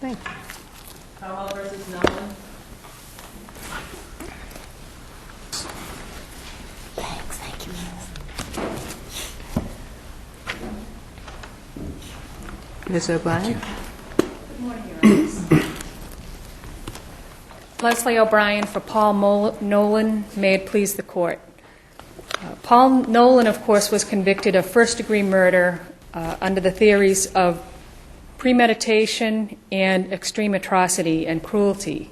Thank you. Commonwealth versus Nolin. Thank you. Ms. O'Brien? Good morning, Your Honors. Leslie O'Brien for Paul Nolin. May it please the Court. Paul Nolin, of course, was convicted of first-degree murder under the theories of premeditation and extreme atrocity and cruelty.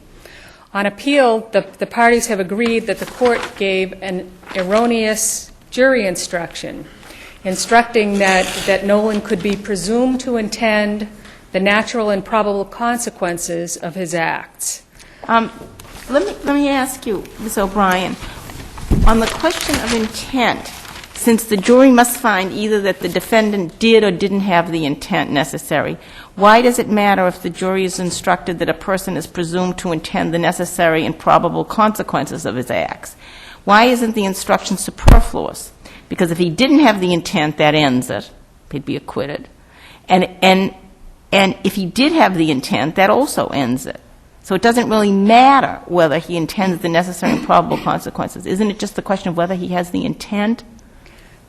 On appeal, the parties have agreed that the Court gave an erroneous jury instruction, instructing that Nolin could be presumed to intend the natural and probable consequences of his acts. Let me ask you, Ms. O'Brien, on the question of intent, since the jury must find either that the defendant did or didn't have the intent necessary, why does it matter if the jury is instructed that a person is presumed to intend the necessary and probable consequences of his acts? Why isn't the instruction superfluous? Because if he didn't have the intent, that ends it. He'd be acquitted. And if he did have the intent, that also ends it. So it doesn't really matter whether he intends the necessary and probable consequences. Isn't it just the question of whether he has the intent?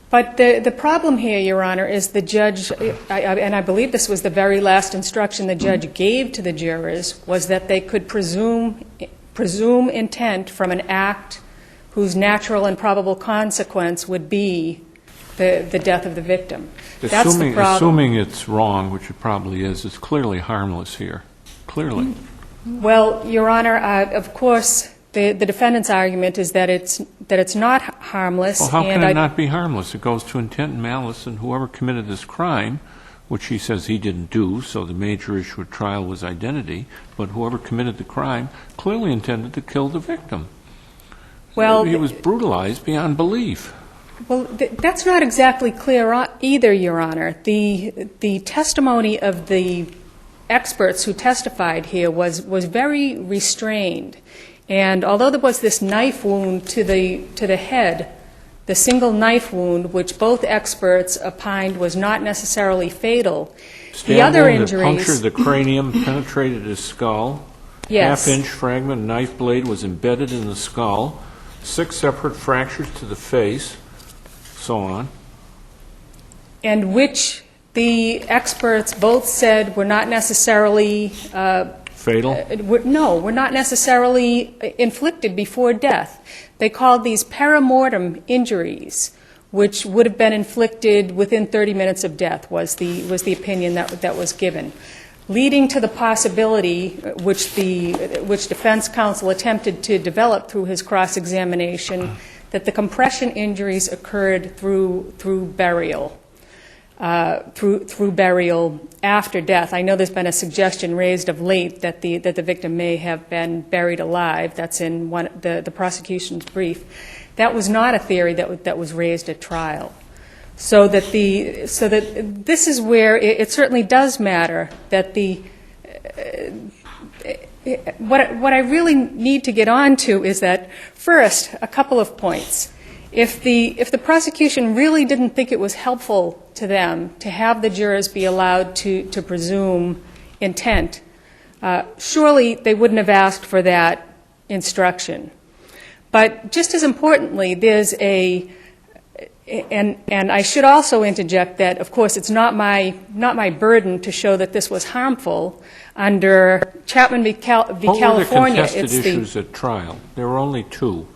But the problem here, Your Honor, is the judge, and I believe this was the very last instruction the judge gave to the jurors, was that they could presume intent from an act whose natural and probable consequence would be the death of the victim. That's the problem. Assuming it's wrong, which it probably is, it's clearly harmless here. Clearly. Well, Your Honor, of course, the defendant's argument is that it's not harmless. Well, how can it not be harmless? It goes to intent and malice, and whoever committed this crime, which he says he didn't do, so the major issue at trial was identity, but whoever committed the crime clearly intended to kill the victim. Well, he was brutalized beyond belief. Well, that's not exactly clear either, Your Honor. The testimony of the experts who testified here was very restrained. And although there was this knife wound to the head, the single knife wound, which both experts opined was not necessarily fatal, the other injuries... punctured the cranium, penetrated his skull. Yes. Half-inch fragment knife blade was embedded in the skull. 6 separate fractures to the face, so on. And which the experts both said were not necessarily... fatal? No, were not necessarily inflicted before death. They called these perimortem injuries, which would have been inflicted within 30 minutes of death, was the opinion that was given, leading to the possibility, which defense counsel attempted to develop through his cross-examination, that the compression injuries occurred through burial. Through burial after death. I know there's been a suggestion raised of late that the victim may have been buried alive. That's in the prosecution's brief. That was not a theory that was raised at trial. So that this is where it certainly does matter that what I really need to get on to is that, first, a couple of points. If the prosecution really didn't think it was helpful to them to have the jurors be allowed to presume intent, surely they wouldn't have asked for that instruction. But just as importantly, there's and I should also interject that, of course, it's not my burden to show that this was harmful. Under Chapman v. California, what were the contested issues at trial? There were only 2.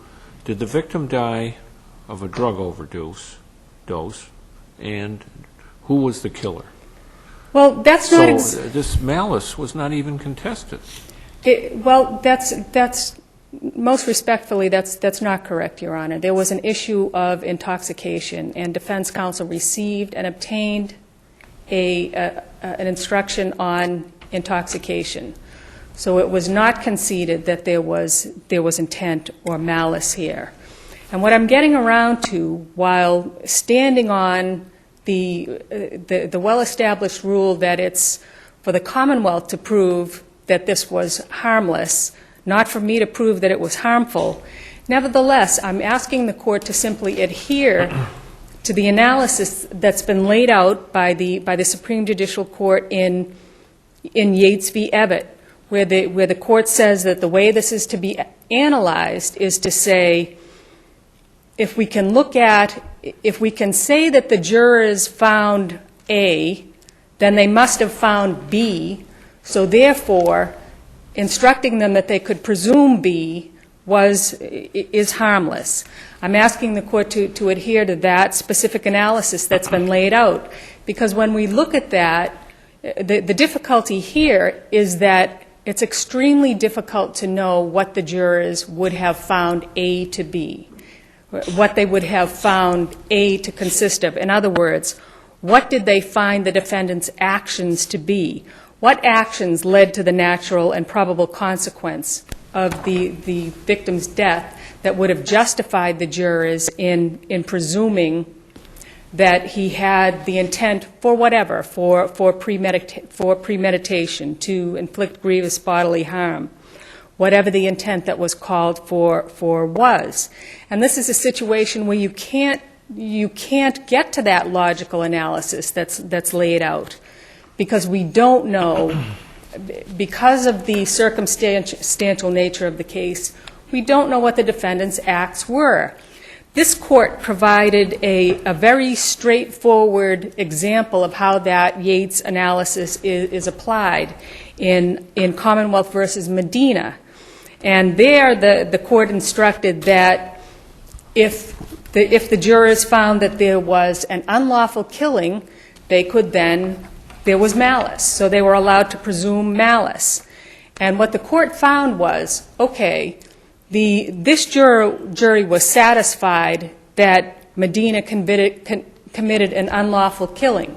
Did the victim die of a drug overdose, and who was the killer? Well, that's not... So this malice was not even contested. Well, that's most respectfully, that's not correct, Your Honor. There was an issue of intoxication, and defense counsel received and obtained an instruction on intoxication. So it was not conceded that there was intent or malice here. And what I'm getting around to, while standing on the well-established rule that it's for the Commonwealth to prove that this was harmless, not for me to prove that it was harmful, nevertheless, I'm asking the Court to simply adhere to the analysis that's been laid out by the Supreme Judicial Court in in Yates v. Evatt, where the court says that the way this is to be analyzed is to say, if we can say that the jurors found A, then they must have found B, so therefore, instructing them that they could presume B is harmless. I'm asking the court to adhere to that specific analysis that's been laid out, because when we look at that, the difficulty here is that it's extremely difficult to know what the jurors would have found A to be, what they would have found A to consist of. In other words, what did they find the defendant's actions to be? What actions led to the natural and probable consequence of the victim's death that would have justified the jurors in presuming that he had the intent for whatever, for premeditation, to inflict grievous bodily harm, whatever the intent that was called for was. And this is a situation where you can't get to that logical analysis that's laid out, because we don't know, because of the circumstantial nature of the case, we don't know what the defendant's acts were. This court provided a very straightforward example of how that Yates analysis is applied in Commonwealth versus Medina. And there the court instructed that if the jurors found that there was an unlawful killing, there was malice. So they were allowed to presume malice. And what the court found was, okay, this jury was satisfied that Medina committed an unlawful killing.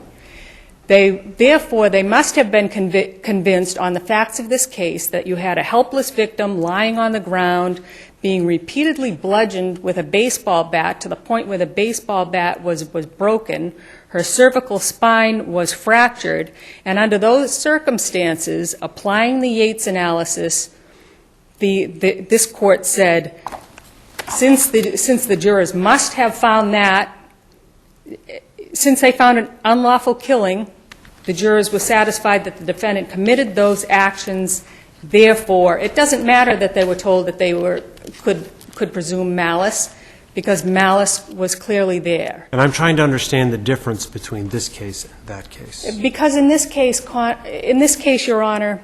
Therefore, they must have been convinced on the facts of this case that you had a helpless victim lying on the ground, being repeatedly bludgeoned with a baseball bat to the point where the baseball bat was broken, her cervical spine was fractured, and under those circumstances, applying the Yates analysis, this court said, since the jurors must have found that, since they found an unlawful killing, the jurors were satisfied that the defendant committed those actions. Therefore, it doesn't matter that they were told that they could presume malice, because malice was clearly there. And I'm trying to understand the difference between this case and that case. Because in this case, Your Honor,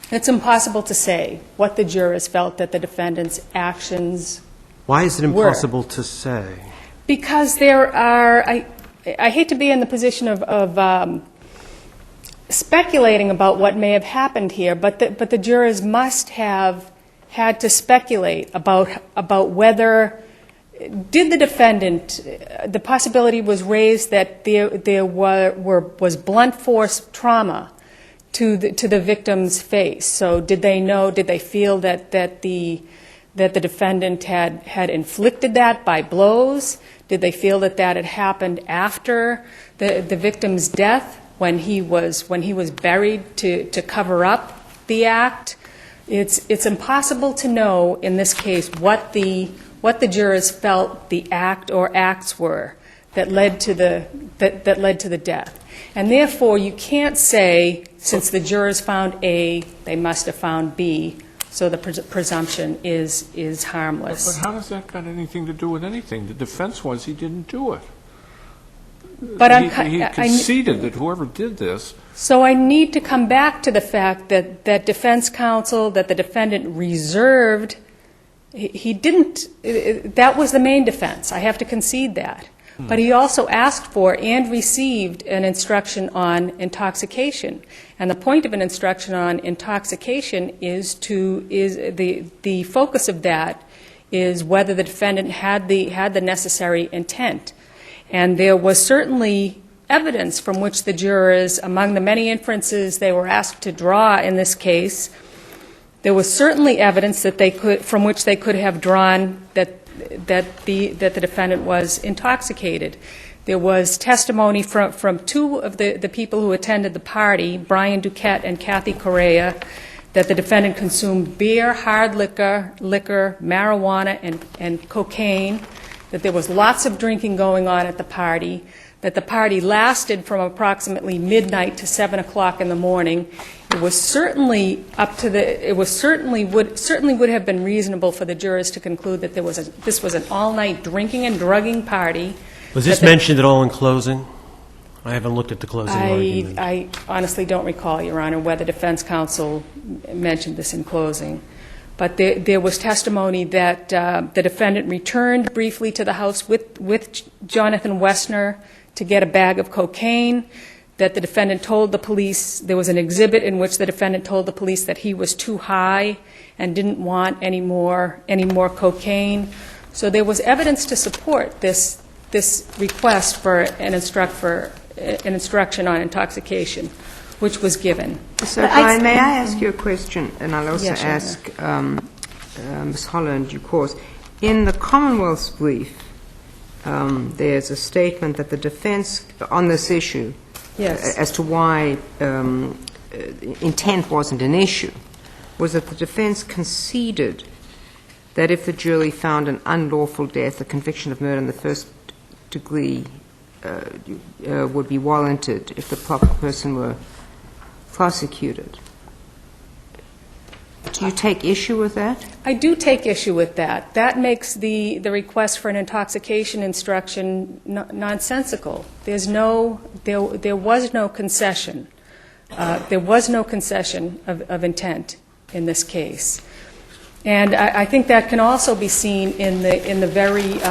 it's impossible to say what the jurors felt that the defendant's actions were. Why is it impossible to say? Because there are, I hate to be in the position of speculating about what may have happened here, but the jurors must have had to speculate about whether, did the defendant, the possibility was raised that there was blunt force trauma to the victim's face. So did they feel that the defendant had inflicted that by blows? Did they feel that had happened after the victim's death, when he was buried to cover up the act? It's impossible to know in this case what the jurors felt the act or acts were that led to the death. And therefore, you can't say, since the jurors found A, they must have found B, so the presumption is harmless. But how does that got anything to do with anything? The defense was he didn't do it. But he conceded that whoever did this. So I need to come back to the fact that defense counsel, that the defendant reserved, he didn't, that was the main defense. I have to concede that. But he also asked for and received an instruction on intoxication. And the point of an instruction on intoxication is the focus of that is whether the defendant had the necessary intent. And there was certainly evidence from which the jurors, among the many inferences they were asked to draw in this case, there was certainly evidence from which they could have drawn that the defendant was intoxicated. There was testimony from two of the people who attended the party, Brian Duquette and Kathy Correa, that the defendant consumed beer, hard liquor, marijuana, and cocaine, that there was lots of drinking going on at the party, that the party lasted from approximately midnight to 7 o'clock in the morning, it was certainly would have been reasonable for the jurors to conclude that this was an all-night drinking and drugging party. Was this mentioned at all in closing? I haven't looked at the closing argument. I honestly don't recall, Your Honor, whether defense counsel mentioned this in closing. But there was testimony that the defendant returned briefly to the house with Jonathan Westner to get a bag of cocaine, that the defendant told the police, there was an exhibit in which the defendant told the police that he was too high and didn't want any more cocaine. So there was evidence to support this request for an instruction on intoxication, which was given. So, Brian, may I ask you a question? And I'll also Yes, Your ask Ms. Holland, of course. In the Commonwealth's brief, there's a statement that the defense, on this issue, Yes. as to why intent wasn't an issue, was that the defense conceded that if the jury found an unlawful death, a conviction of murder in the first degree would be warranted if the proper person were prosecuted. Do you take issue with that? I do take issue with that. That makes the request for an intoxication instruction nonsensical. There was no concession. There was no concession of intent in this case. And I think that can also be seen in the very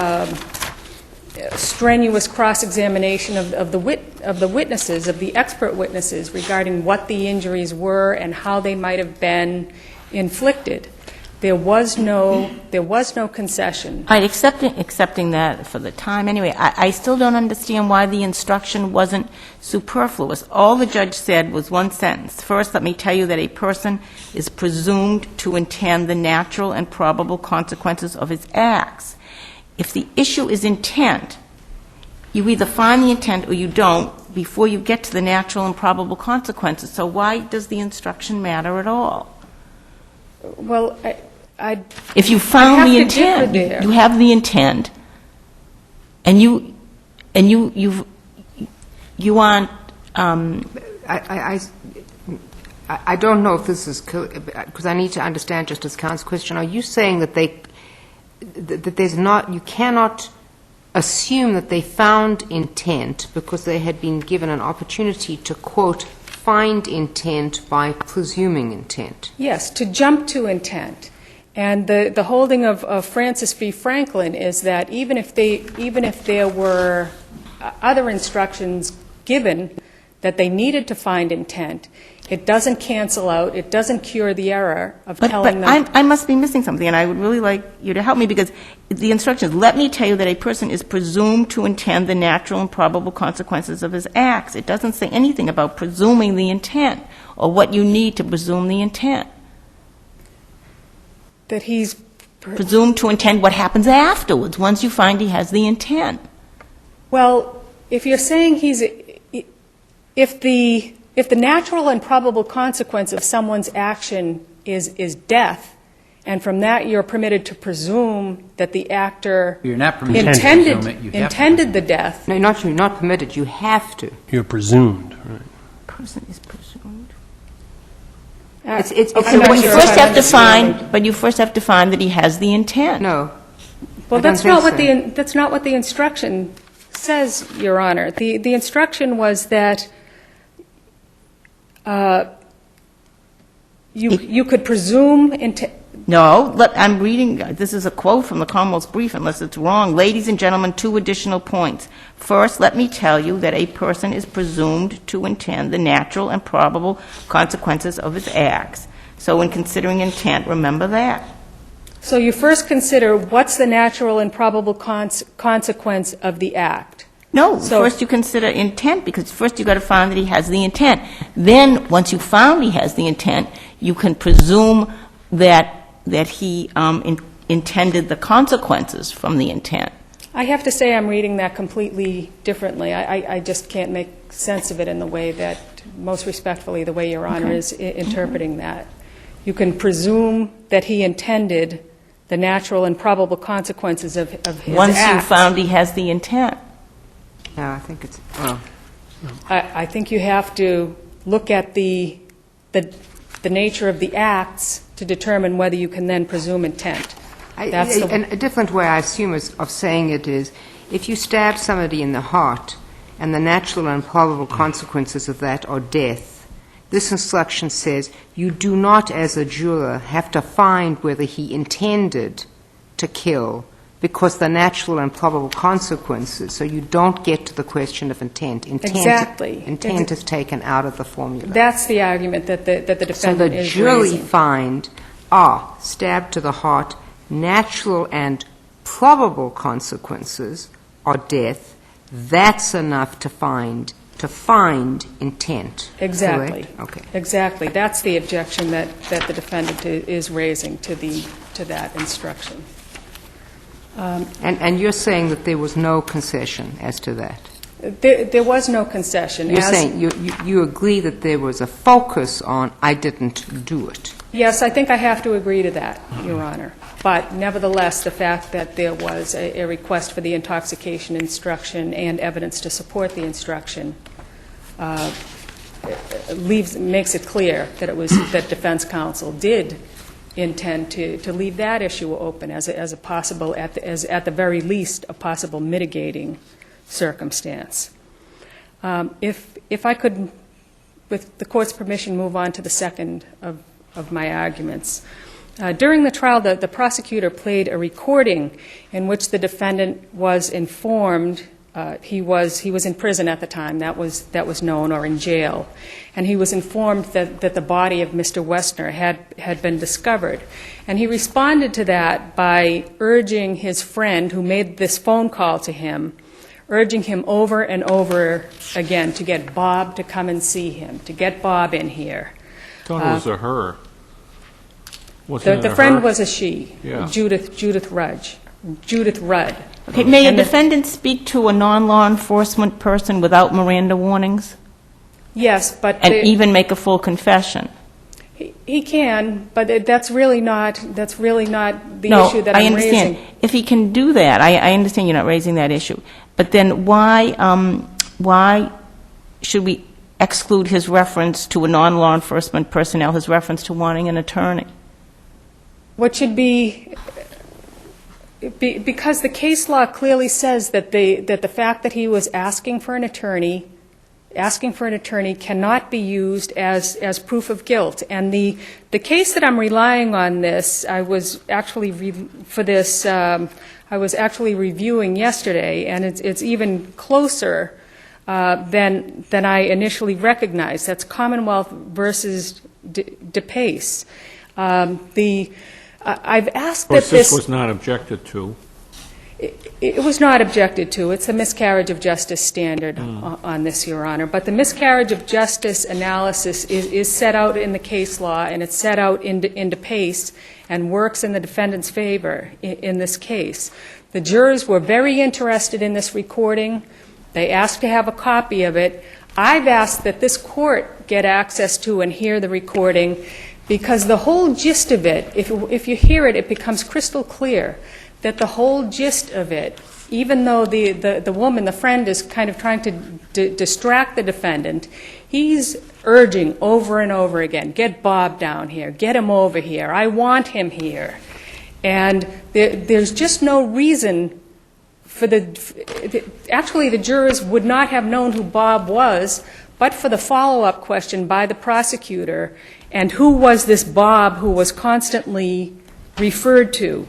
strenuous cross-examination of the witnesses, of the expert witnesses, regarding what the injuries were and how they might have been inflicted. There was no concession. All right, accepting that for the time. Anyway, I still don't understand why the instruction wasn't superfluous. All the judge said was one sentence. First, let me tell you that a person is presumed to intend the natural and probable consequences of his acts. If the issue is intent, you either find the intent or you don't before you get to the natural and probable consequences. So why does the instruction matter at all? Well, if you found the intent, you have the intent, and you want. I don't know if this is because I need to understand Justice Khan's question. Are you saying that you cannot assume that they found intent because they had been given an opportunity to, quote, find intent by presuming intent? Yes, to jump to intent. And the holding of Francis v. Franklin is that even if there were other instructions given that they needed to find intent, it doesn't cancel out, it doesn't cure the error of telling them. But I must be missing something, and I would really like you to help me, because the instructions, let me tell you that a person is presumed to intend the natural and probable consequences of his acts. It doesn't say anything about presuming the intent or what you need to presume the intent. That he's presumed to intend what happens afterwards, once you find he has the intent. Well, if you're saying if the natural and probable consequence of someone's action is death, and from that you're permitted to presume that the actor You're not permitted to presume it. You have to intended the death. No, you're not permitted. You have to. You're presumed, right? Person is presumed. It's I'm not But you sure first if I have to understand. find, but you first have to find that he has the intent. No. Well, I don't that's not what think that's not what the instruction says, Your Honor. The instruction was that you could presume intent. No, I'm reading, this is a quote from the Commonwealth's brief, unless it's wrong. Ladies and gentlemen, 2 additional points. First, let me tell you that a person is presumed to intend the natural and probable consequences of his acts. So in considering intent, remember that. So you first consider what's the natural and probable consequence of the act. No, So- first you consider intent, because first you've got to find that he has the intent. Then, once you found he has the intent, you can presume that he intended the consequences from the intent. I have to say I'm reading that completely differently. I just can't make sense of it in the way that, most respectfully, the way Your Honor is interpreting that. You can presume that he intended the natural and probable consequences of his Once acts. you found he has the intent. No, I think it's. I think you have to look at the the nature of the acts to determine whether you can then presume intent. That's the, And a different way, I assume, of saying it is, if you stab somebody in the heart and the natural and probable consequences of that are death, this instruction says you do not, as a juror, have to find whether he intended to kill, because the natural and probable consequences, so you don't get to the question of intent. Exactly. Intent is taken out of the formula. that's the argument that the defendant is So the jury raising. find, stabbed to the heart, natural and probable consequences are death. That's enough to find intent. Exactly. Correct? Okay. Exactly. That's the objection that the defendant is raising to that instruction. And you're saying that there was no concession as to that? There was no concession. You're saying you agree that there was a focus on, I didn't do it? Yes, I think I have to agree to that, Your Honor. But nevertheless, the fact that there was a request for the intoxication instruction and evidence to support the instruction makes it clear that it was that defense counsel did intend to leave that issue open as a possible, at the very least, a possible mitigating circumstance. If I could, with the Court's permission, move on to the second of my arguments. During the trial, the prosecutor played a recording in which the defendant was informed he was in prison at the time, that was known, or in jail, and he was informed that the body of Mr. Westner had been discovered. And he responded to that by urging his friend, who made this phone call to him, urging him over and over again to get Bob to come and see him, to get Bob in here. I thought it was a her. The friend was a she, Yeah. Judith Rudd. Okay, may a And the- defendant speak to a non-law enforcement person without Miranda warnings Yes, but and even make a full confession? he can, but that's really not the issue that I I'm understand. raising. If he can do that, I understand you're not raising that issue. But then why should we exclude his reference to a non-law enforcement personnel, his reference to wanting an attorney? What should be, because the case law clearly says that the fact that he was asking for an attorney cannot be used as proof of guilt. And the case that I'm relying on this, I was actually reviewing yesterday, and it's even closer than I initially recognized. That's Commonwealth versus DePace. I've asked that This was not objected to. It was not objected to. It's a miscarriage of justice standard on this, Your Honor. But the miscarriage of justice analysis is set out in the case law, and it's set out in DePace and works in the defendant's favor in this case. The jurors were very interested in this recording. They asked to have a copy of it. I've asked that this court get access to and hear the recording, because the whole gist of it, if you hear it, it becomes crystal clear that the whole gist of it, even though the woman, the friend, is kind of trying to distract the defendant, he's urging over and over again, get Bob down here, get him over here, I want him here. And there's just no reason for actually the jurors would not have known who Bob was, but for the follow-up question by the prosecutor, and who was this Bob who was constantly referred to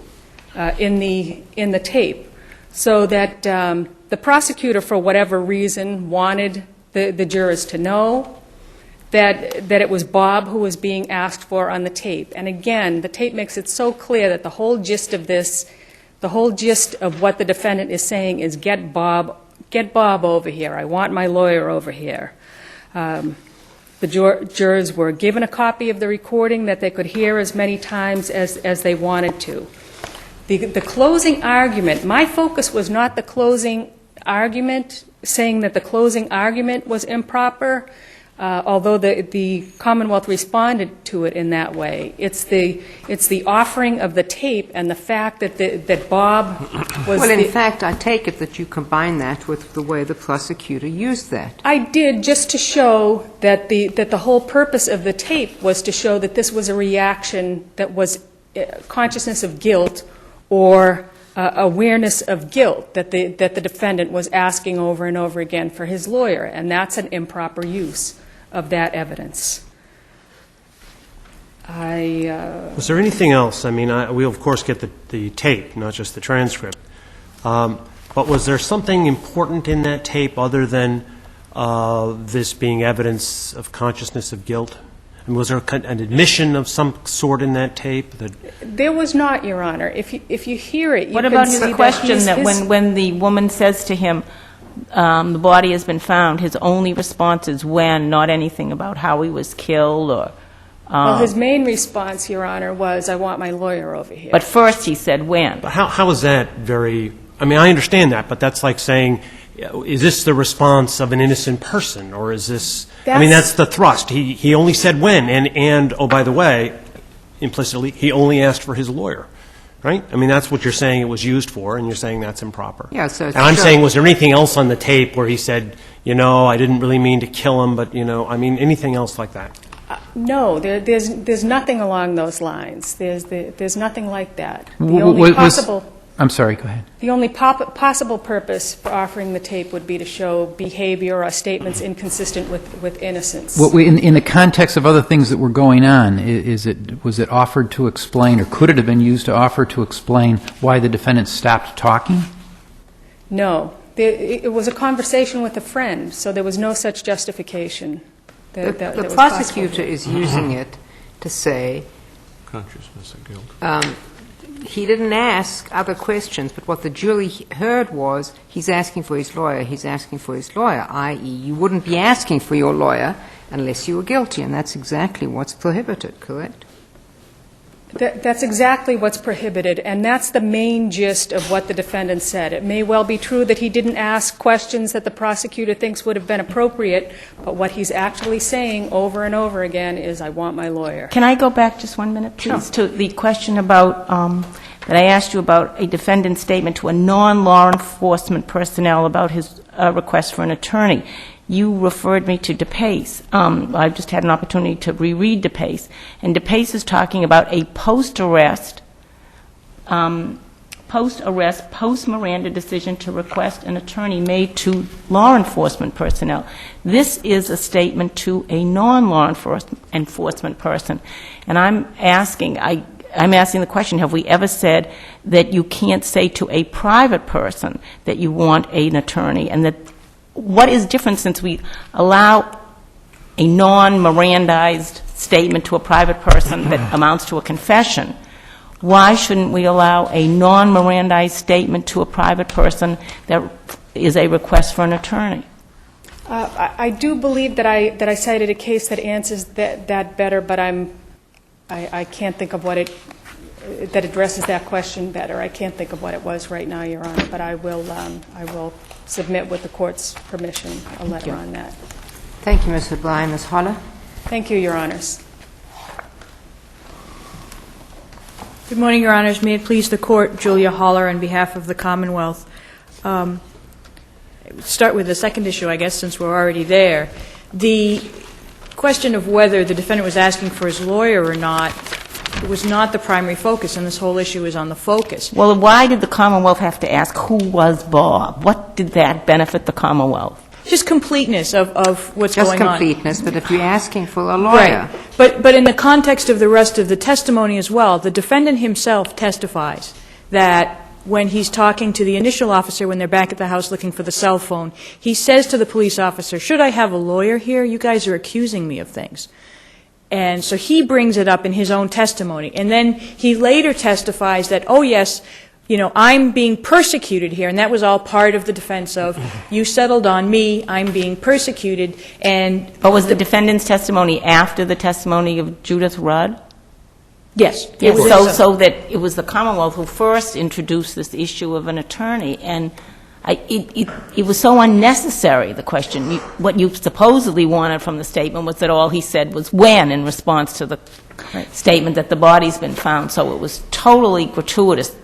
in the tape, so that the prosecutor, for whatever reason, wanted the jurors to know that it was Bob who was being asked for on the tape. And again, the tape makes it so clear that the whole gist of this, the whole gist of what the defendant is saying is, get Bob over here, I want my lawyer over here. The jurors were given a copy of the recording that they could hear as many times as they wanted to. The closing argument, my focus was not the closing argument, saying that the closing argument was improper. although the Commonwealth responded to it in that way. It's the offering of the tape and the fact that Bob was Well, in fact, I take it that you combine that with the way the prosecutor used that. I did, just to show that the whole purpose of the tape was to show that this was a reaction that was consciousness of guilt or awareness of guilt, that the defendant was asking over and over again for his lawyer, and that's an improper use of that evidence. Was there anything else? I mean, we of course get the tape, not just the transcript. But was there something important in that tape other than this being evidence of consciousness of guilt? And was there an admission of some sort in that tape? There was not, Your Honor. If you hear it, you What can about see his question that his- when the woman says to him, the body has been found, his only response is when, not anything about how he was killed or... Well, his main response, Your Honor, was, I want my lawyer over here. But first he said when. But how is that very... I mean, I understand that, but that's like saying, is this the response of an innocent person, or is this... I mean, that's the thrust. He only said when, and oh, by the way, implicitly, he only asked for his lawyer, right? I mean, that's what you're saying it was used for, and you're saying that's improper. Yeah, so... And I'm saying, was there anything else on the tape where he said, I didn't really mean to kill him, but, I mean, anything else like that? No, there's nothing along those lines. There's nothing like that. The only possible... I'm sorry, go ahead. The only possible purpose for offering the tape would be to show behavior or statements inconsistent with innocence. Well, in the context of other things that were going on, was it offered to explain, or could it have been used to offer to explain why the defendant stopped talking? No. It was a conversation with a friend, so there was no such justification. The prosecutor is using it to say... Consciousness of guilt. He didn't ask other questions, but what the jury heard was he's asking for his lawyer, he's asking for his lawyer, i.e. you wouldn't be asking for your lawyer unless you were guilty, and that's exactly what's prohibited, correct? That's exactly what's prohibited, and that's the main gist of what the defendant said. It may well be true that he didn't ask questions that the prosecutor thinks would have been appropriate, but what he's actually saying over and over again is, I want my lawyer. Can I go back just 1 minute, please, to the question about, that I asked you about a defendant's statement to a non-law enforcement personnel about his request for an attorney. You referred me to DePace. I've just had an opportunity to reread DePace, and DePace is talking about a post-arrest, post-Miranda decision to request an attorney made to law enforcement personnel. This is a statement to a non-law enforcement person, and I'm asking the question, have we ever said that you can't say to a private person that you want an attorney, and that what is different since we allow a non-Mirandized statement to a private person that amounts to a confession? Why shouldn't we allow a non-Mirandized statement to a private person that is a request for an attorney? I do believe that I cited a case that answers that better, but I can't think of what that addresses that question better. I can't think of what it was right now, Your Honor, but I will submit with the Court's permission a letter on that. Thank you, Ms. O'Brien. Ms. Holler? Thank you, Your Honors. Good morning, Your Honors. May it please the Court, Julia Holler on behalf of the Commonwealth. Start with the second issue, I guess, since we're already there. The question of whether the defendant was asking for his lawyer or not, it was not the primary focus, and this whole issue is on the focus. Well, why did the Commonwealth have to ask who was Bob? What did that benefit the Commonwealth? Just completeness of what's going on. Just completeness, but if you're asking for a lawyer... Right. But in the context of the rest of the testimony as well, the defendant himself testifies that when he's talking to the initial officer when they're back at the house looking for the cell phone, he says to the police officer, should I have a lawyer here? You guys are accusing me of things. And so he brings it up in his own testimony. And then he later testifies that, oh, yes, I'm being persecuted here. And that was all part of the defense of, you settled on me, I'm being persecuted. But was the defendant's testimony after the testimony of Judith Rudd? Yes. So that it was the Commonwealth who first introduced this issue of an attorney. And It was so unnecessary, the question. What you supposedly wanted from the statement was that all he said was when, in response to the statement that the body's been found. So it was totally gratuitous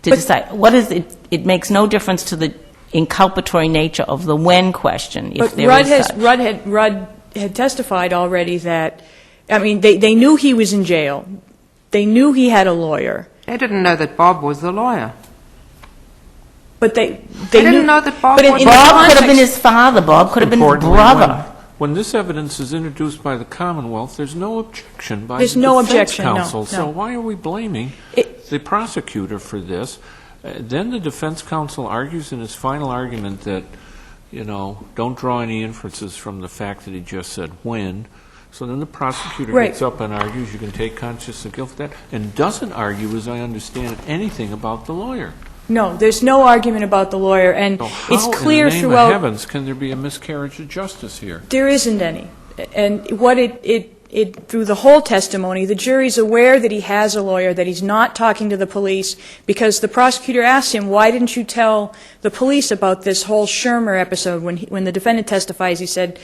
to decide. What is it? It makes no difference to the inculpatory nature of the when question, if But there is such. Rudd had testified already that, I mean, they knew he was in jail. They knew he had a lawyer. They didn't know that Bob was the lawyer. But they didn't knew, know that Bob but in was- the Bob could have been context- his father. Bob could have been his Importantly, brother. When this evidence is introduced by the Commonwealth, there's no objection by There's the no defense objection, no, counsel. no. So why are we blaming the prosecutor for this? Then the defense counsel argues in his final argument that, don't draw any inferences from the fact that he just said when. So then the prosecutor Right. gets up and argues you can take conscious of guilt for that, and doesn't argue, as I understand it, anything about the lawyer. No, there's no argument about the lawyer, and So how, it's clear in the name throughout. of heavens, can there be a miscarriage of justice here? There isn't any. And what through the whole testimony, the jury's aware that he has a lawyer, that he's not talking to the police, because the prosecutor asked him, why didn't you tell the police about this whole Shermer episode? When the defendant testifies, he said,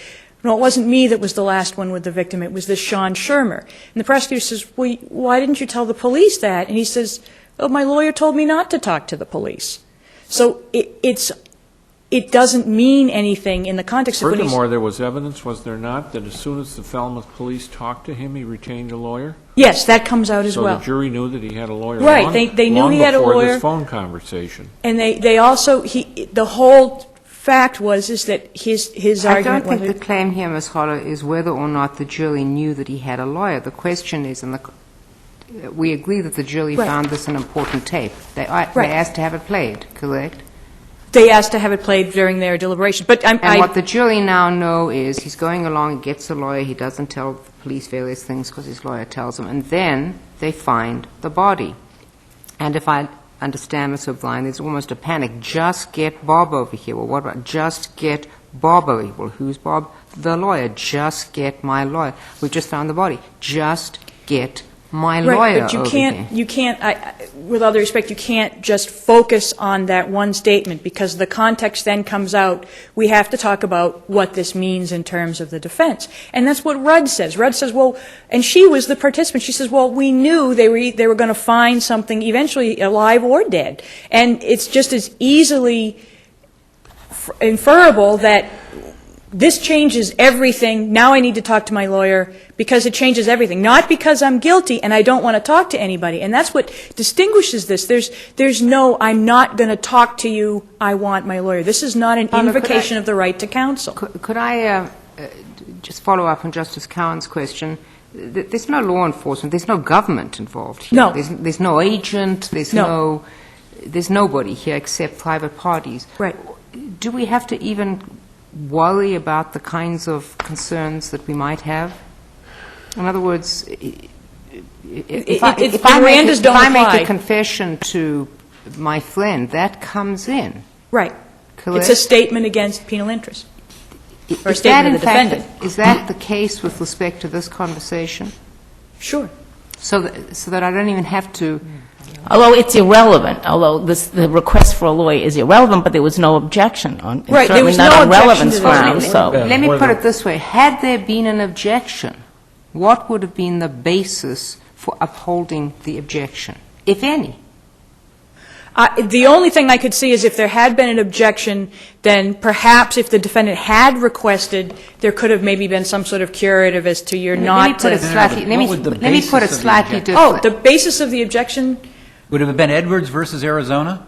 no, it wasn't me that was the last one with the victim, it was this Sean Shermer. And the prosecutor says, well, why didn't you tell the police that? And he says, oh, my lawyer told me not to talk to the police. So it doesn't mean anything in the context of what he's... Furthermore, there was evidence, was there not, that as soon as the Falmouth police talked to him, he retained a lawyer? Yes, that comes out as well. So the jury knew that he had a lawyer Right, long, they knew long he had a before lawyer. this phone conversation. And they also, the whole fact is that his I argument don't think was... the claim here, Ms. Holler, is whether or not the jury knew that he had a lawyer. The question is, we agree that the jury Right. found this an important tape. They asked to have it played, correct? They asked to have it played during their deliberation. But And what the jury now know is he's going along, gets a lawyer, he doesn't tell the police various things because his lawyer tells him, and then they find the body. And if I understand Ms. O'Brien, there's almost a panic. Just get Bob over here. Well, what about just get Bob over here? Well, who's Bob? The lawyer. Just get my lawyer. We've just found the body. Just get my lawyer Right, but over here. you can't, with all due respect, you can't just focus on that one statement, because the context then comes out. We have to talk about what this means in terms of the defense. And that's what Rudd says. Rudd says, well, and she was the participant. She says, well, we knew they were going to find something eventually alive or dead. And it's just as easily inferable that this changes everything. Now I need to talk to my lawyer because it changes everything. Not because I'm guilty and I don't want to talk to anybody. And that's what distinguishes this. There's no, I'm not going to talk to you, I want my lawyer. This is not an invocation of the right to counsel. Could I just follow up on Justice Cowan's question? There's no law enforcement. There's no government involved here. No. There's no agent. There's nobody here except private parties. Right. Do we have to even worry about the kinds of concerns that we might have? In other words, if I make a confession to my friend, that comes in. Right. Correct? It's a statement against penal interest. Or a Is that, statement of the in fact, defendant. is that the case with respect to this conversation? Sure. So that I don't even have to... Although it's irrelevant, although the request for a lawyer is irrelevant, but there was no objection on, Right, there was certainly no not on objection relevance to the grounds, so. Let me put it this way. Had there been an objection, what would have been the basis for upholding the objection, if any? The only thing I could see is if there had been an objection, then perhaps if the defendant had requested, there could have maybe been some sort of curative as to you're not to... Let me put it slightly different. Oh, the basis of the objection, Would it have been Edwards versus Arizona?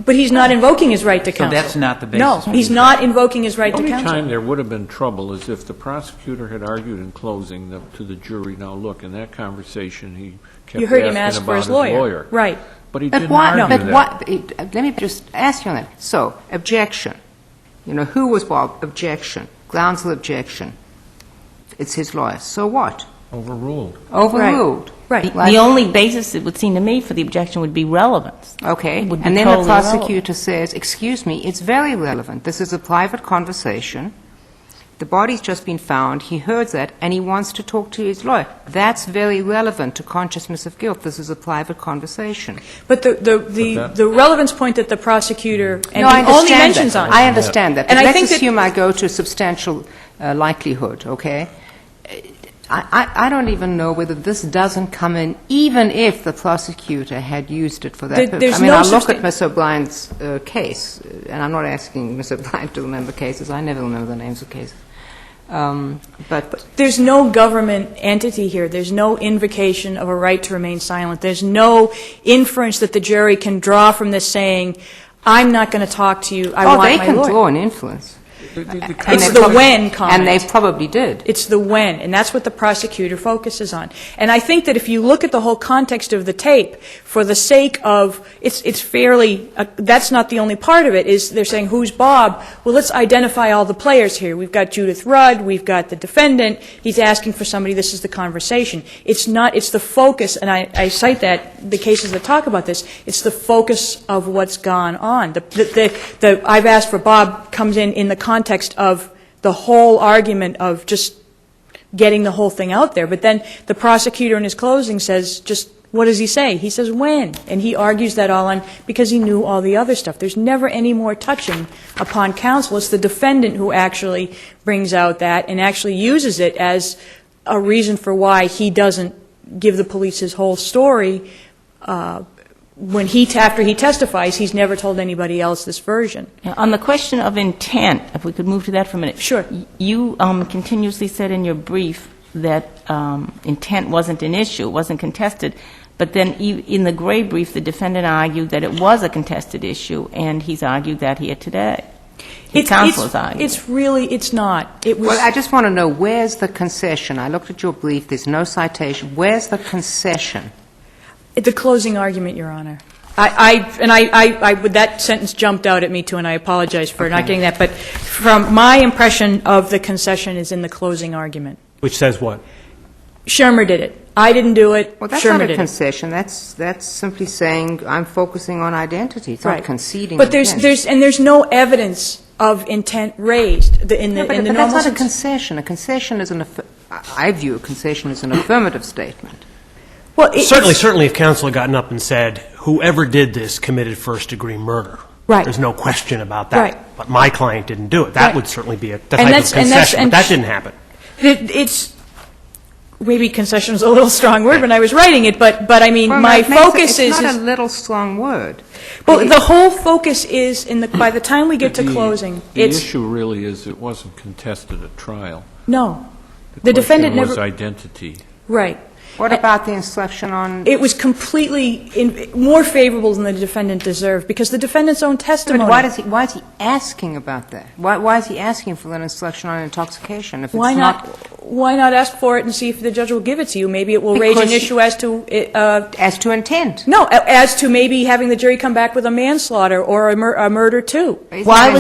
but he's not invoking his right to counsel. that's not the basis No, of the he's not invoking his right The to only counsel. time there would have been trouble is if the prosecutor had argued in closing to the jury, now look, in that conversation, he kept You heard him asking ask for about his lawyer. lawyer. Right. But he But didn't why? argue But that. why? Let me just ask you on that. So, objection. Who was Bob? Objection. Grounds of objection. It's his lawyer. So what? Overruled. Overruled. Right. The only basis, it would seem to me, for the objection would be relevance. Okay. It would be And then the totally prosecutor says, excuse me, it's very relevant. This is a private conversation. the body's just been found, he heard that, and he wants to talk to his lawyer. That's very relevant to consciousness of guilt. This is a private conversation. But the relevance point that the prosecutor and No, I he only understand mentions that. on. I understand that. But And I let's think that- assume I go to substantial likelihood, okay? I don't even know whether this doesn't come in, even if the prosecutor had used it for that purpose. There's I mean, no I look at substan- Ms. O'Brien's case, and I'm not asking Ms. O'Brien to remember cases. I never remember the names of cases. But There's no government entity here. There's no invocation of a right to remain silent. There's no inference that the jury can draw from this saying, I'm not going to talk to you, I want my they can lawyer. draw an influence. It's the when comment. And they probably did. It's the when, and that's what the prosecutor focuses on. And I think that if you look at the whole context of the tape, for the sake of, it's fairly, that's not the only part of it, is they're saying, who's Bob? Well, let's identify all the players here. We've got Judith Rudd, we've got the defendant, he's asking for somebody, this is the conversation. It's not, it's the focus, and I cite that, the cases that talk about this, it's the focus of what's gone on. I've asked for Bob comes in the context of the whole argument of just getting the whole thing out there. But then the prosecutor in his closing says, just, what does he say? He says, when? And he argues that all on, because he knew all the other stuff. There's never any more touching upon counsel. It's the defendant who actually brings out that and actually uses it as a reason for why he doesn't give the police his whole story. When after he testifies, he's never told anybody else this version. Now, on the question of intent, if we could move to that for a minute. Sure. You continuously said in your brief that intent wasn't an issue, it wasn't contested, but then in the gray brief, the defendant argued that it was a contested issue, and he's argued that here today. Counsel has argued. It's not. It was. Well, I just want to know, where's the concession? I looked at your brief, there's no citation. Where's the concession? The closing argument, Your Honor. That sentence jumped out at me too, and I apologize for not getting that. But from my impression of the concession is in the closing argument. Which says what? Shermer did it. I didn't do it. Well, that's Shermer not a did concession. That's simply saying I'm focusing on identity. It's not conceding. But intent. there's no evidence of intent raised in the But normal that's not a sense. concession. A concession is I view a concession as an affirmative statement. Well, Certainly if counsel had gotten up and said, whoever did this committed first-degree murder. Right. There's no question about that. Right. But my client didn't do it. That Right. would certainly be a type And of that's- and concession, that's- but that didn't happen. It's maybe concession is a little strong word when I was writing it, but I mean, Well, my it makes focus it's is. not a little strong word. Well, the whole focus is by the time we get to The- closing, The it's issue really is it wasn't contested at trial. no. The defendant question was never identity. right. What about the instruction on? It was completely more favorable than the defendant deserved because the defendant's own testimony. But why is he asking about that? Why is he asking for that instruction on intoxication? If Why it's not ask for it and see if the judge will give it to you? Maybe it will raise an Because issue as to as to intent? no, as to maybe having the jury come back with a manslaughter or a murder too. Isn't Why that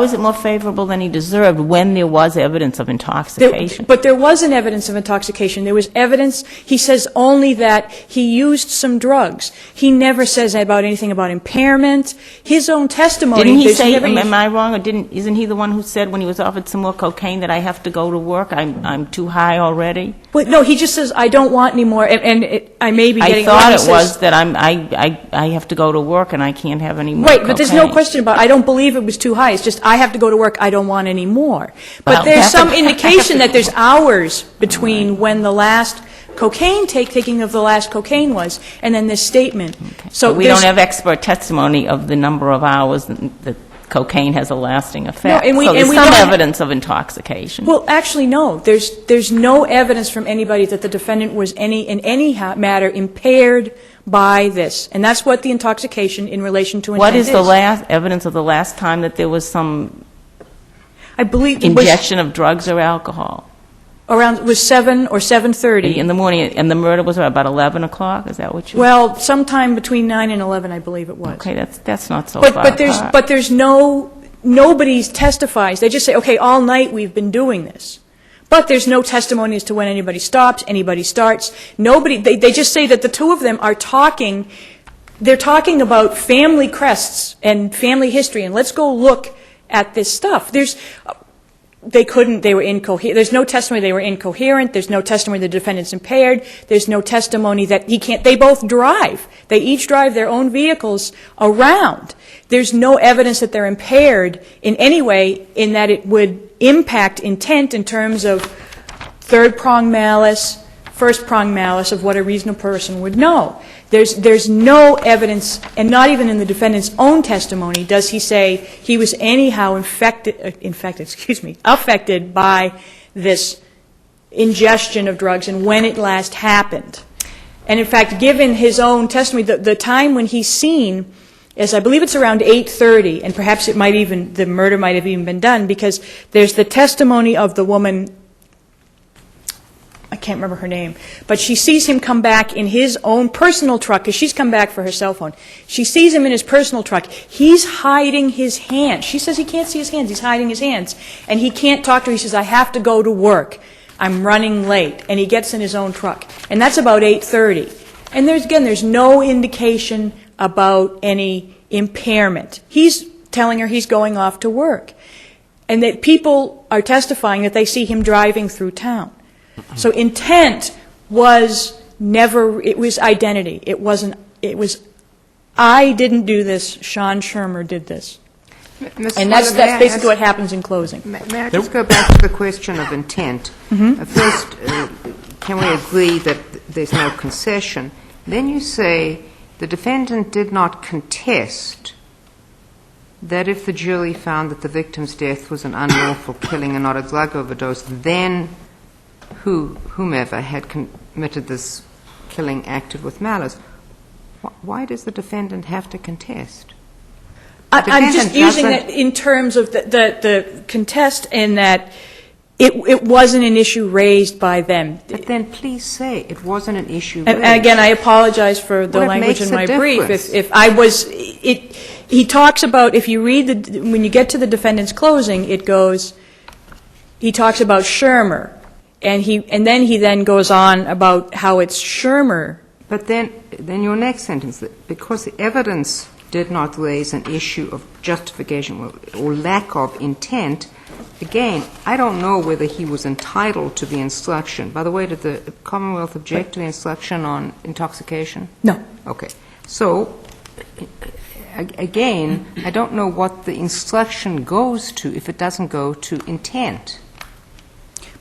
was it more favorable than he deserved when there was evidence of intoxication? But there wasn't evidence of intoxication. There was evidence. He says only that he used some drugs. He never says anything about impairment. His own testimony. Didn't he there's say, never- am I wrong, or isn't he the one who said when he was offered some more cocaine that I have to go to work, I'm too high already? But no, he just says, I don't want any more, I may be I getting... thought he it says- was that I have to go to work and I can't have any more Right, but there's no cocaine. question about, I don't believe it was too high. It's just, I have to go to work, I don't want any more. But Well, there's that's some a- indication that there's hours between when the last taking of the last cocaine was, and then this statement. So But we don't have expert testimony of the number of hours that cocaine has a lasting effect. and we- So and there's we some don't- evidence of intoxication. Well, actually, no. There's no evidence from anybody that the defendant was in any matter impaired by this. And that's what the intoxication in relation to intent What is the last evidence of the last time that there was some I believe it was ingestion of drugs or alcohol? was 7 or 7:30. In the morning, and the murder was about 11 o'clock? Is that what you... Well, sometime between 9 and 11, I believe it was. Okay, that's not so far apart. But there's nobody testifies. They just say, okay, all night we've been doing this. But there's no testimony as to when anybody stops, anybody starts. They just say that the two of them are talking. They're talking about family crests and family history, and let's go look at this stuff. they were incoherent. There's no testimony they were incoherent. There's no testimony the defendant's impaired. There's no testimony that he can't. They both drive. They each drive their own vehicles around. There's no evidence that they're impaired in any way in that it would impact intent in terms of third-prong malice, first-prong malice of what a reasonable person would know. There's no evidence, and not even in the defendant's own testimony does he say he was anyhow affected by this ingestion of drugs and when it last happened. And in fact, given his own testimony, the time when he's seen is, I believe it's around 8:30, and perhaps the murder might have even been done, because there's the testimony of the woman, I can't remember her name, but she sees him come back in his own personal truck, because she's come back for her cell phone. She sees him in his personal truck. He's hiding his hands. She says he can't see his hands. He's hiding his hands. And he can't talk to her. He says, I have to go to work. I'm running late. And he gets in his own truck. And that's about 8:30. And there's no indication about any impairment. He's telling her he's going off to work. And that people are testifying that they see him driving through town. So intent was never, it was identity. It was, I didn't do this, Sean Shermer did this. And that's basically what happens in closing. May I just go back to the question of intent? First, can we agree that there's no concession? Then you say the defendant did not contest that if the jury found that the victim's death was an unlawful killing and not a drug overdose, then whomever had committed this killing acted with malice. Why does the defendant have to contest? I'm just using that in terms of the contest, in that it wasn't an issue raised by them. But then please say it wasn't an issue raised. And again, I apologize for the language in my brief. If I was, he talks about, if you read when you get to the defendant's closing, it goes, he talks about Shermer. And then he goes on about how it's Shermer. But then your next sentence, because the evidence did not raise an issue of justification or lack of intent, again, I don't know whether he was entitled to the instruction. By the way, did the Commonwealth object to the instruction on intoxication? No. Okay. So, again, I don't know what the instruction goes to if it doesn't go to intent.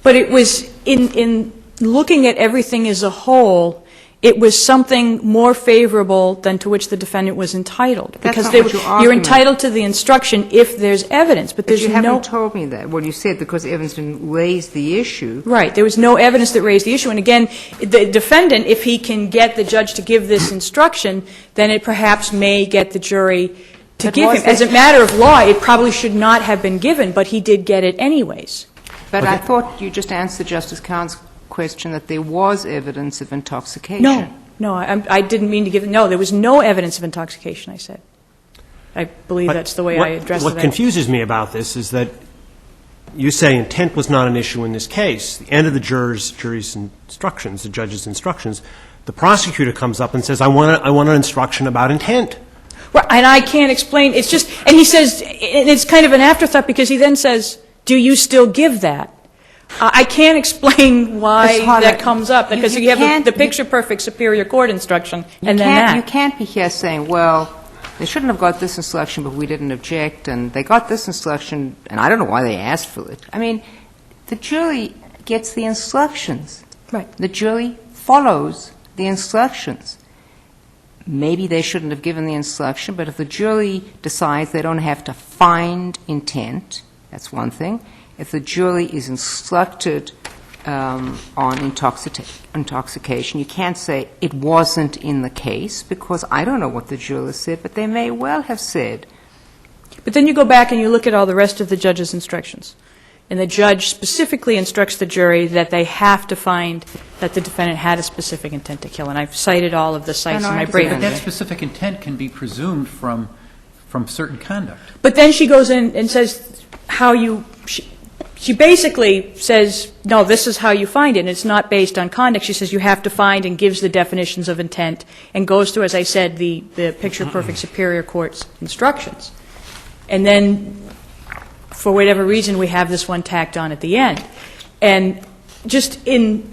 But it was, in looking at everything as a whole, it was something more favorable than to which the defendant was entitled. Because you're entitled to the instruction if there's evidence, but there's no... But you haven't told me that. Well, you said because evidence didn't raise the issue. Right. There was no evidence that raised the issue. And again, the defendant, if he can get the judge to give this instruction, then it perhaps may get the jury to give him. As a matter of law, it probably should not have been given, but he did get it anyways. But I thought you just answered Justice Kahn's question that there was evidence of intoxication. No, I didn't mean to give it. No, there was no evidence of intoxication, I said. I believe that's the way I addressed it. What confuses me about this is that you say intent was not an issue in this case. The end of the jury's instructions, the judge's instructions, the prosecutor comes up and says, I want an instruction about intent. Right, and I can't explain. It's just, and he says, and it's kind of an afterthought because he then says, do you still give that? I can't explain why that comes up, because you have the picture-perfect superior court instruction, and then that. You can't be here saying, well, they shouldn't have got this instruction, but we didn't object, and they got this instruction, and I don't know why they asked for it. I mean, the jury gets the instructions. Right. The jury follows the instructions. Maybe they shouldn't have given the instruction, but if the jury decides they don't have to find intent, that's one thing. If the jury is instructed on intoxication, you can't say it wasn't in the case, because I don't know what the jurors said, but they may well have said. But then you go back and you look at all the rest of the judge's instructions. And the judge specifically instructs the jury that they have to find that the defendant had a specific intent to kill. And I've cited all of the cites in my brief. But that specific intent can be presumed from certain conduct. But then she goes in and says how you... She basically says, no, this is how you find it, and it's not based on conduct. She says you have to find, and gives the definitions of intent, and goes through, as I said, the picture-perfect superior court's instructions. And then for whatever reason, we have this one tacked on at the end. And just in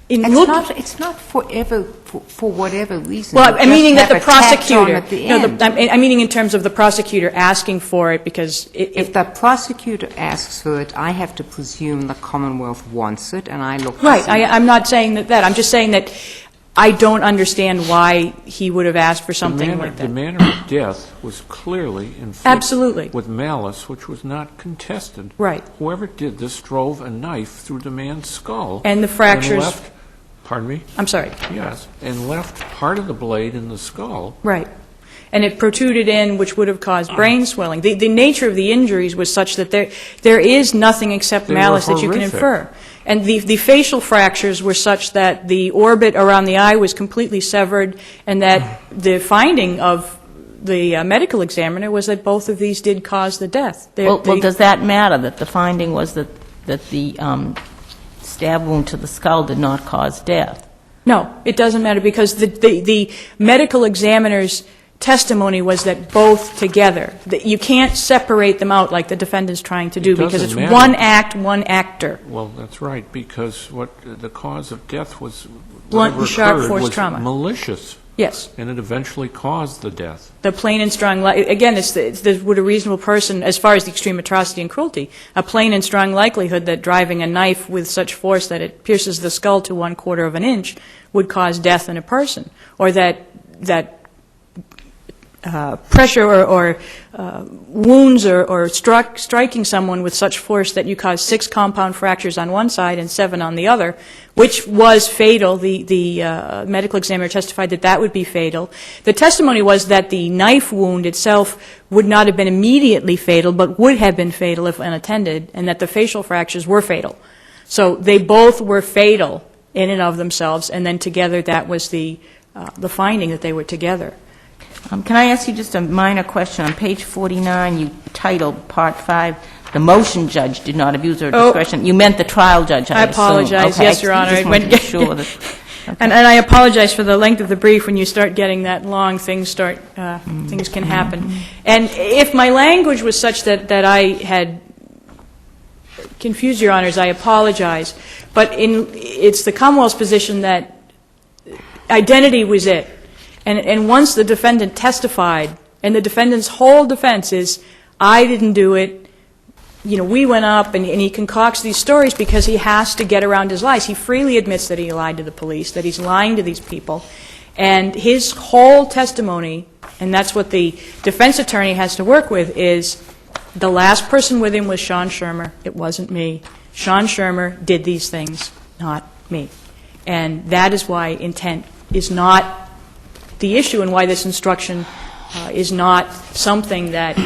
looking... It's not forever, for whatever reason. Well, I'm meaning that the Just have it tacked on prosecutor... at the No, end. I'm meaning in terms of the prosecutor asking for it, because... If the prosecutor asks for it, I have to presume the Commonwealth wants it, and I look to Right, see- I'm not saying that. I'm just saying that I don't understand why he would have asked for something like The that. manner of death was clearly inflicted Absolutely. with malice, which was not contested. Right. Whoever did this drove a knife through the man's skull. And the fractures... left, pardon me? I'm sorry. Yes, and left part of the blade in the skull. Right. And it protruded in, which would have caused brain swelling. The nature of the injuries was such that there is nothing except They were malice that you can horrific. infer. And the facial fractures were such that the orbit around the eye was completely severed, and that the finding of the medical examiner was that both of these did cause the death. Well, does that matter, that the finding was that the stab wound to the skull did not cause death? No, it doesn't matter, because the medical examiner's testimony was that both together, that you can't separate them out like the defendant's trying to do, because it's doesn't matter. one act, one actor. Well, that's right, because what the cause of death was, Blunt whatever and sharp occurred force was trauma. malicious, Yes. and it eventually caused the death. The plain and strong, again, would a reasonable person, as far as the extreme atrocity and cruelty, a plain and strong likelihood that driving a knife with such force that it pierces the skull to 1/4 of an inch would cause death in a person, or that pressure or wounds or striking someone with such force that you cause 6 compound fractures on one side and 7 on the other, which was fatal. The medical examiner testified that would be fatal. The testimony was that the knife wound itself would not have been immediately fatal, but would have been fatal if unattended, and that the facial fractures were fatal. So they both were fatal in and of themselves, and then together that was the finding that they were together. Can I ask you just a minor question? On page 49, you titled Part 5, "The motion judge did not abuse her discretion." You meant the trial judge, I assume. apologize. Okay, Yes, Your Honor. I just wanted to be sure that... And I apologize for the length of the brief. When you start getting that long, things can happen. And if my language was such that I had confused Your Honors, I apologize. But it's the Commonwealth's position that identity was it. And once the defendant testified, and the defendant's whole defense is, I didn't do it, we went up, and he concocts these stories because he has to get around his lies. He freely admits that he lied to the police, that he's lying to these people. And his whole testimony, and that's what the defense attorney has to work with, is the last person with him was Sean Shermer. It wasn't me. Sean Shermer did these things, not me. And that is why intent is not the issue, and why this instruction is not something that,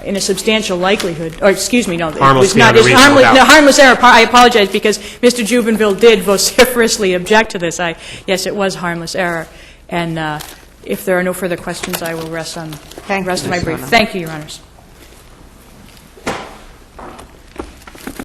in a substantial likelihood, or excuse me, no, it was not. It's harmless error. I apologize, because Mr. Jubenville did vociferously object to this. Yes, it was harmless error. And if there are no further questions, I will rest on the rest of my brief. Thank you, Your Honors.